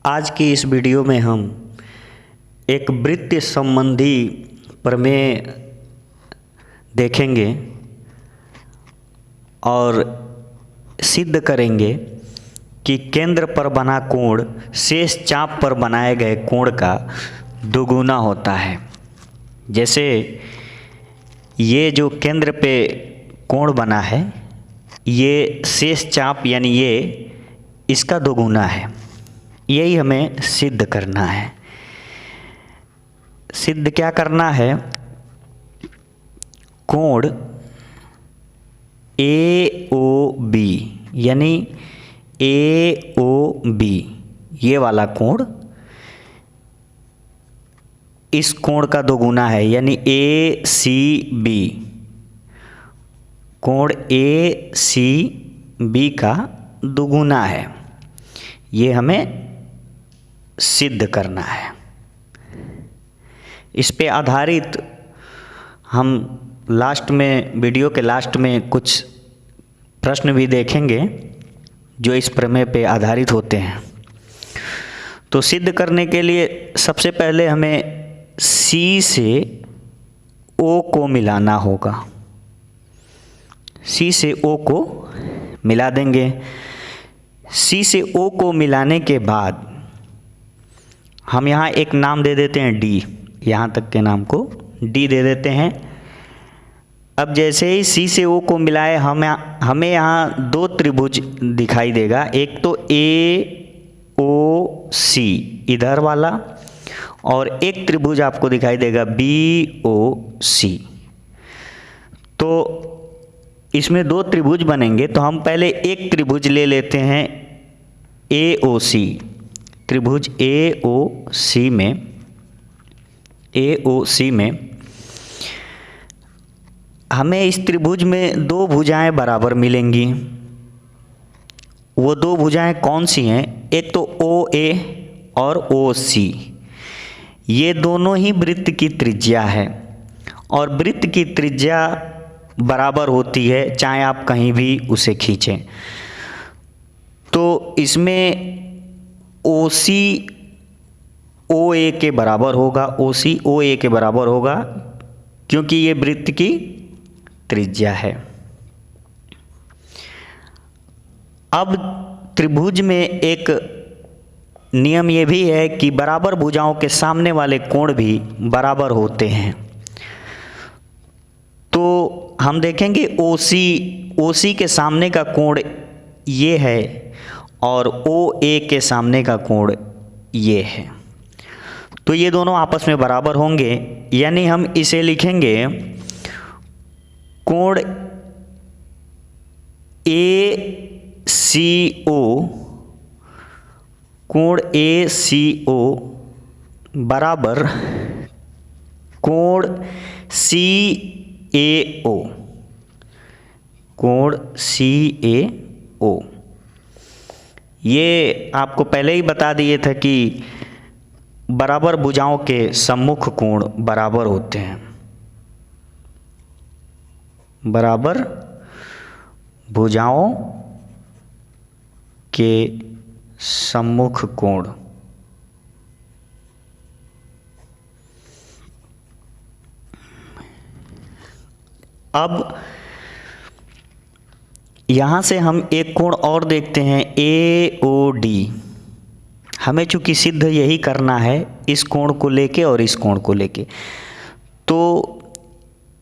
आज की इस वीडियो में हम एक वृत्त संबंधी प्रमेय देखेंगे और सिद्ध करेंगे कि केंद्र पर बना कोण शेष चाप पर बनाए गए कोण का दोगुना होता है। जैसे ये जो केंद्र पे कोण बना है, ये शेष चाप यानी ये इसका दोगुना है। यही हमें सिद्ध करना है। सिद्ध क्या करना है? कोण AOB यानी AOB ये वाला कोण इस कोण का दोगुना है, यानी ACB कोण ACB का दोगुना है। ये हमें सिद्ध करना है। इस पे आधारित हम लास्ट में, वीडियो के लास्ट में कुछ प्रश्न भी देखेंगे जो इस प्रमेय पे आधारित होते हैं। तो सिद्ध करने के लिए सबसे पहले हमें C से O को मिलाना होगा। C से O को मिला देंगे। C से O को मिलाने के बाद हम यहाँ एक नाम दे देते हैं D, यहाँ तक के नाम को D दे देते हैं। अब जैसे ही C से O को मिलाए हमें यहाँ दो त्रिभुज दिखाई देगा। एक तो AOC इधर वाला और एक त्रिभुज आपको दिखाई देगा BOC। तो इसमें दो त्रिभुज बनेंगे, तो हम पहले एक त्रिभुज ले लेते हैं AOC। त्रिभुज AOC में हमें इस त्रिभुज में दो भुजाएं बराबर मिलेंगी। वो दो भुजाएं कौन सी हैं? एक तो OA और OC। ये दोनों ही वृत्त की त्रिज्या है और वृत्त की त्रिज्या बराबर होती है चाहे आप कहीं भी उसे खींचें। तो इसमें OC OA के बराबर होगा, OC OA के बराबर होगा क्योंकि ये वृत्त की त्रिज्या है। अब त्रिभुज में एक नियम ये भी है कि बराबर भुजाओं के सामने वाले कोण भी बराबर होते हैं। तो हम देखेंगे OC के सामने का कोण ये है और OA के सामने का कोण ये है। तो ये दोनों आपस में बराबर होंगे, यानी हम इसे लिखेंगे कोण ACO बराबर कोण CAO। ये आपको पहले ही बता दिए थे कि बराबर भुजाओं के सम्मुख कोण बराबर होते हैं। बराबर भुजाओं के सम्मुख कोण अब यहाँ से हम एक कोण और देखते हैं AOD। हमें चूंकि सिद्ध यही करना है, इस कोण को लेके और इस कोण को लेके। तो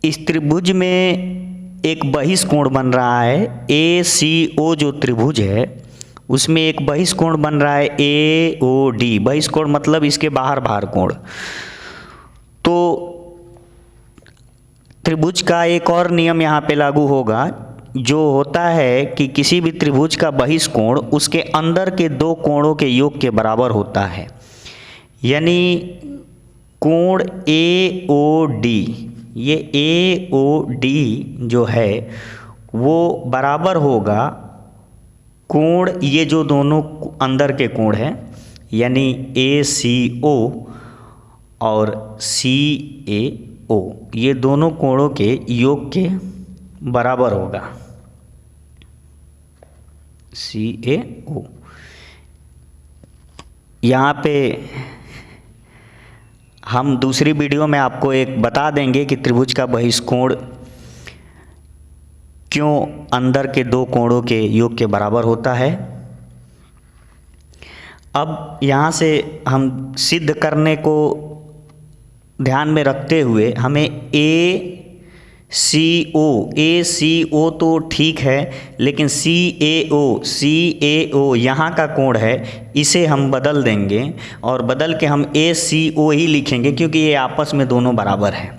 इस त्रिभुज में एक बहिष कोण बन रहा है। ACO जो त्रिभुज है उसमें एक बहिष कोण बन रहा है AOD। बहिष कोण मतलब इसके बाहर कोण। तो त्रिभुज का एक और नियम यहाँ पे लागू होगा जो होता है कि किसी भी त्रिभुज का बहिष कोण उसके अंदर के दो कोणों के योग के बराबर होता है। यानी कोण AOD, ये AOD जो है वो बराबर होगा कोण, ये जो दोनों अंदर के कोण हैं यानी ACO और CAO, ये दोनों कोणों के योग के बराबर होगा। CAO यहाँ पे हम दूसरी वीडियो में आपको एक बता देंगे कि त्रिभुज का बहिष्कोण क्यों अंदर के दो कोणों के योग के बराबर होता है। अब यहाँ से हम सिद्ध करने को ध्यान में रखते हुए हमें ए सी ओ तो ठीक है, लेकिन सी ए ओ यहाँ का कोण है, इसे हम बदल देंगे और बदल के हम ए सी ओ ही लिखेंगे क्योंकि ये आपस में दोनों बराबर हैं।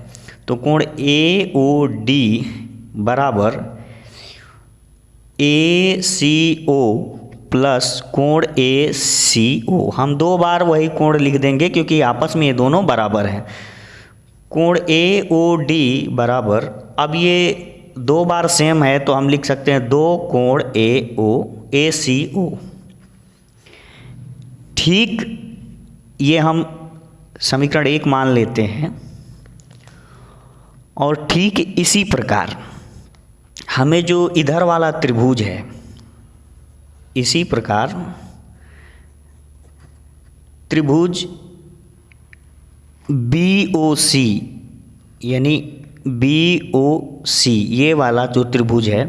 तो कोण ए ओ डी बराबर ए सी ओ प्लस कोण ए सी ओ, हम दो बार वही कोण लिख देंगे क्योंकि आपस में ये दोनों बराबर हैं। कोण ए ओ डी बराबर, अब ये दो बार सेम है तो हम लिख सकते हैं दो कोण ए सी ओ। ठीक, ये हम समीकरण 1 मान लेते हैं। और ठीक इसी प्रकार हमें जो इधर वाला त्रिभुज है, इसी प्रकार त्रिभुज BOC यानी BOC ये वाला जो त्रिभुज है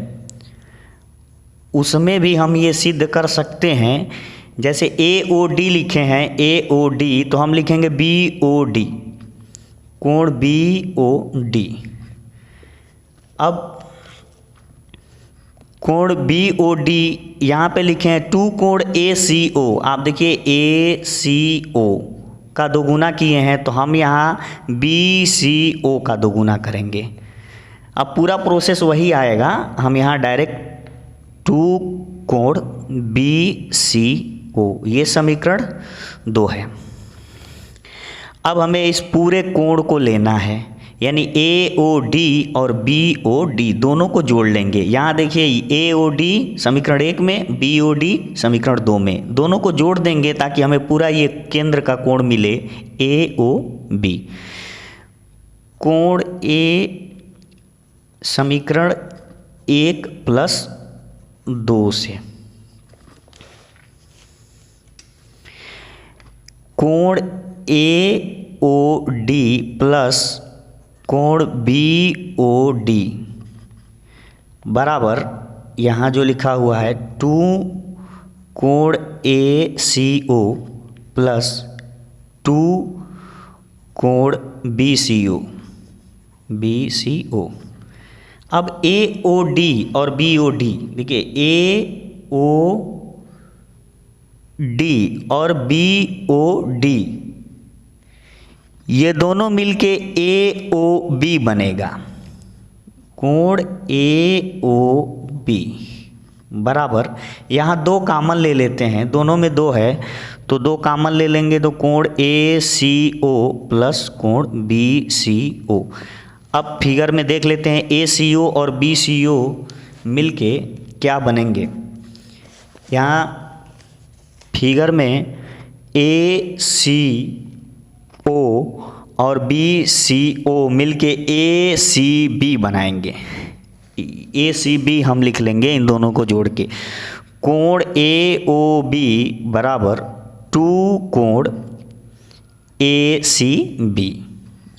उसमें भी हम ये सिद्ध कर सकते हैं। जैसे AOD लिखे हैं AOD, तो हम लिखेंगे BOD, कोण BOD। अब कोण BOD यहाँ पे लिखे हैं टू कोण ACO, आप देखिए ACO का दोगुना किए हैं तो हम यहाँ BCO का दोगुना करेंगे। अब पूरा प्रोसेस वही आएगा, हम यहाँ डायरेक्ट टू कोण BCO, ये समीकरण 2 है। अब हमें इस पूरे कोण को लेना है, यानी AOD और BOD दोनों को जोड़ लेंगे। यहाँ देखिए AOD समीकरण 1 में, BOD समीकरण 2 में, दोनों को जोड़ देंगे ताकि हमें पूरा ये केंद्र का कोण मिले AOB। कोण A समीकरण 1 प्लस 2 से, कोण AOD प्लस कोण BOD बराबर, यहाँ जो लिखा हुआ है टू कोण ACO प्लस टू कोण BCO। अब AOD और BOD, देखिए AOD और BOD ये दोनों मिलके AOB बनेगा। कोण AOB बराबर, यहाँ 2 कामन ले लेते हैं, दोनों में 2 है तो 2 कामन ले लेंगे तो कोण ACO प्लस कोण BCO। अब फिगर में देख लेते हैं ACO और BCO मिलके क्या बनेंगे। यहाँ फिगर में ACO और BCO मिलके ACB बनाएंगे। ACB हम लिख लेंगे इन दोनों को जोड़ के। कोण AOB बराबर टू कोण ACB,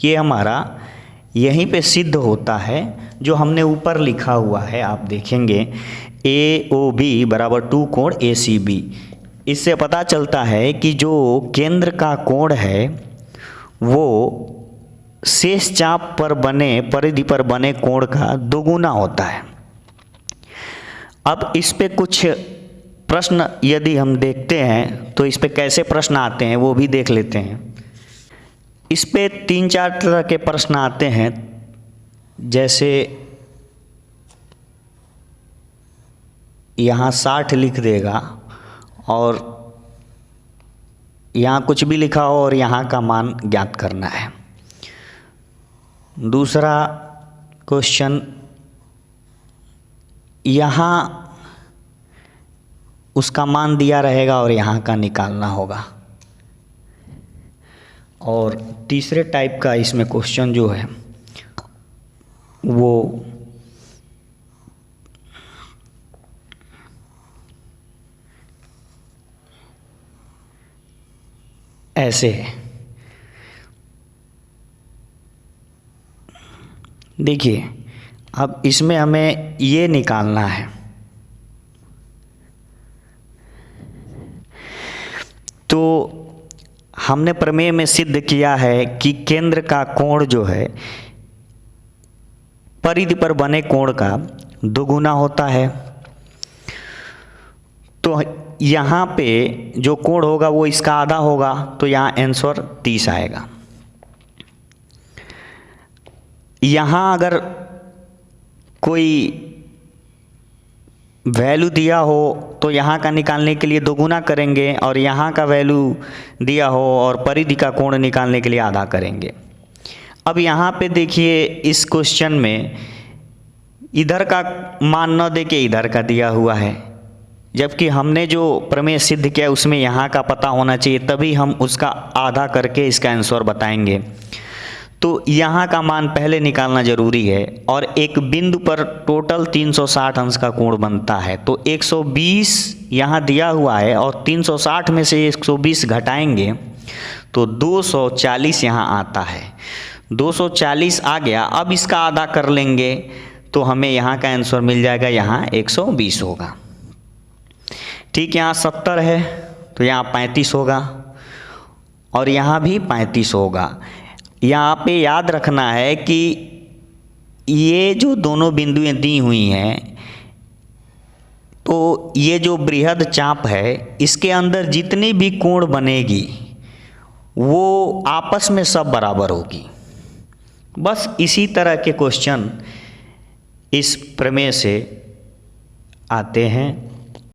ये हमारा यहीं पे सिद्ध होता है जो हमने ऊपर लिखा हुआ है, आप देखेंगे AOB बराबर टू कोण ACB। इससे पता चलता है कि जो केंद्र का कोण है वो शेष चाप पर बने, परिधि पर बने कोण का दोगुना होता है। अब इस पे कुछ प्रश्न यदि हम देखते हैं तो इस पे कैसे प्रश्न आते हैं वो भी देख लेते हैं। इस पे 3-4 तरह के प्रश्न आते हैं, जैसे यहाँ 60 लिख देगा और यहाँ कुछ भी लिखा हो और यहाँ का मान ज्ञात करना है। दूसरा क्वेश्चन, यहाँ उसका मान दिया रहेगा और यहाँ का निकालना होगा। और तीसरे टाइप का इसमें क्वेश्चन जो है वो ऐसे है। देखिए अब इसमें हमें ये निकालना है, तो हमने प्रमेय में सिद्ध किया है कि केंद्र का कोण जो है परिधि पर बने कोण का दोगुना होता है। तो यहाँ पे जो कोण होगा वो इसका आधा होगा, तो यहाँ आंसर 30 आएगा। यहाँ अगर कोई वैल्यू दिया हो तो यहाँ का निकालने के लिए दोगुना करेंगे, और यहाँ का वैल्यू दिया हो और परिधि का कोण निकालने के लिए आधा करेंगे। अब यहाँ पे देखिए इस क्वेश्चन में इधर का मान न दे के इधर का दिया हुआ है, जबकि हमने जो प्रमेय सिद्ध किया उसमें यहाँ का पता होना चाहिए, तभी हम उसका आधा करके इसका आंसर बताएंगे। तो यहाँ का मान पहले निकालना जरूरी है, और एक बिंदु पर टोटल 360 अंश का कोण बनता है। तो 120 यहाँ दिया हुआ है और 360 में से 120 घटाएंगे तो 240 यहाँ आता है। 240 आ गया, अब इसका आधा कर लेंगे तो हमें यहाँ का आंसर मिल जाएगा, यहाँ 120 होगा। ठीक, यहाँ 70 है तो यहाँ 35 होगा, और यहाँ भी 35 होगा। यहाँ पे याद रखना है कि ये जो दोनों बिंदुएं दी हुई हैं, तो ये जो बृहद चाप है इसके अंदर जितनी भी कोण बनेगी वो आपस में सब बराबर होगी। बस इसी तरह के क्वेश्चन इस प्रमेय से आते हैं।